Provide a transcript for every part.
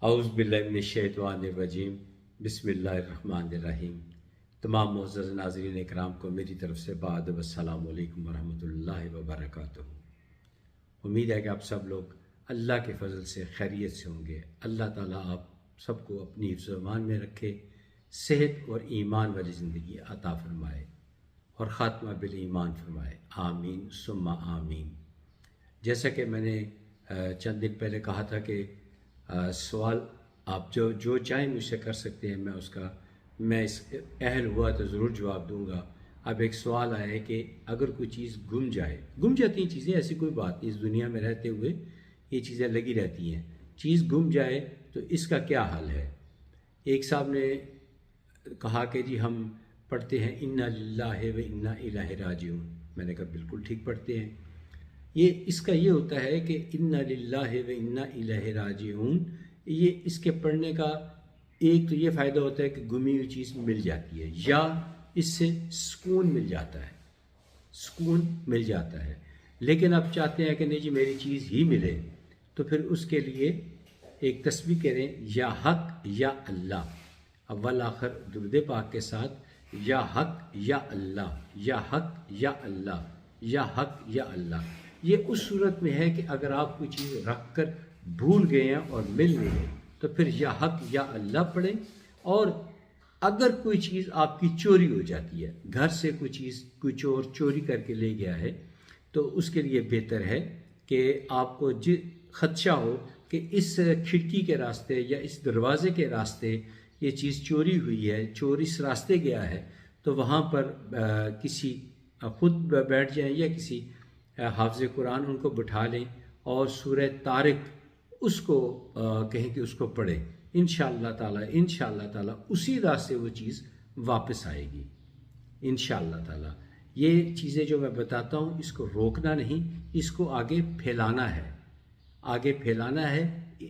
اعوذ باللہ من الشیطان الرجیم بسم اللہ الرحمن الرحیم۔ تمام معزز ناظرین اکرام کو میری طرف سے بعد السلام علیکم ورحمۃ اللہ وبرکاتہ۔ امید ہے کہ آپ سب لوگ اللہ کے فضل سے خیریت سے ہوں گے۔ اللہ تعالیٰ آپ سب کو اپنی حفظ و امان میں رکھے، صحت اور ایمان والی زندگی عطا فرمائے اور خاتمہ بالایمان فرمائے، آمین ثم آمین۔ جیسا کہ میں نے چند دن پہلے کہا تھا کہ سوال آپ جو چاہیں مجھ سے کر سکتے ہیں، میں اس اہل ہوا تو ضرور جواب دوں گا۔ اب ایک سوال آیا ہے کہ اگر کوئی چیز گم جاتی ہیں چیزیں، ایسی کوئی بات نہیں، اس دنیا میں رہتے ہوئے یہ چیزیں لگی رہتی ہیں، چیز گم جائے تو اس کا کیا حل ہے؟ ایک صاحب نے کہا کہ جی ہم پڑھتے ہیں انا للہ و انا الیہ راجعون۔ میں نے کہا بالکل ٹھیک پڑھتے ہیں۔ اس کا یہ ہوتا ہے کہ انا للہ و انا الیہ راجعون، یہ اس کے پڑھنے کا ایک تو یہ فائدہ ہوتا ہے کہ گمی ہوئی چیز مل جاتی ہے، یا اس سے سکون مل جاتا ہے۔ لیکن اب چاہتے ہیں کہ نہیں جی میری چیز ہی ملے، تو پھر اس کے لیے ایک تسبیح کریں، یا حق یا اللہ، اول آخر درود پاک کے ساتھ، یا حق یا اللہ، یا حق یا اللہ، یا حق یا اللہ۔ یہ اس صورت میں ہے کہ اگر آپ کوئی چیز رکھ کر بھول گئے ہیں اور مل نہیں گئے تو پھر یا حق یا اللہ پڑھیں۔ اور اگر کوئی چیز آپ کی چوری ہو جاتی ہے، گھر سے کوئی چور چوری کر کے لے گیا ہے، تو اس کے لیے بہتر ہے کہ آپ کو خدشہ ہو کہ اس کھڑکی کے راستے یا اس دروازے کے راستے یہ چیز چوری ہوئی ہے، چور اس راستے گیا ہے، تو وہاں پر کسی خود بیٹھ جائیں یا کسی حافظ قرآن ان کو بٹھا لیں اور سورہ طارق اس کو کہیں کہ اس کو پڑھیں، انشاءاللہ تعالیٰ اسی راستے وہ چیز واپس آئے گی انشاءاللہ تعالیٰ۔ یہ چیزیں جو میں بتاتا ہوں اس کو روکنا نہیں، اس کو آگے پھیلانا ہے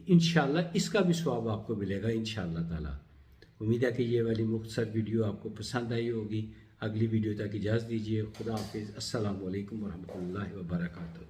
انشاءاللہ، اس کا بھی ثواب آپ کو ملے گا انشاءاللہ تعالیٰ۔ امید ہے کہ یہ والی مختصر ویڈیو آپ کو پسند آئی ہوگی۔ اگلی ویڈیو تک اجازت دیجیے، خدا حافظ، السلام علیکم ورحمۃ اللہ وبرکاتہ۔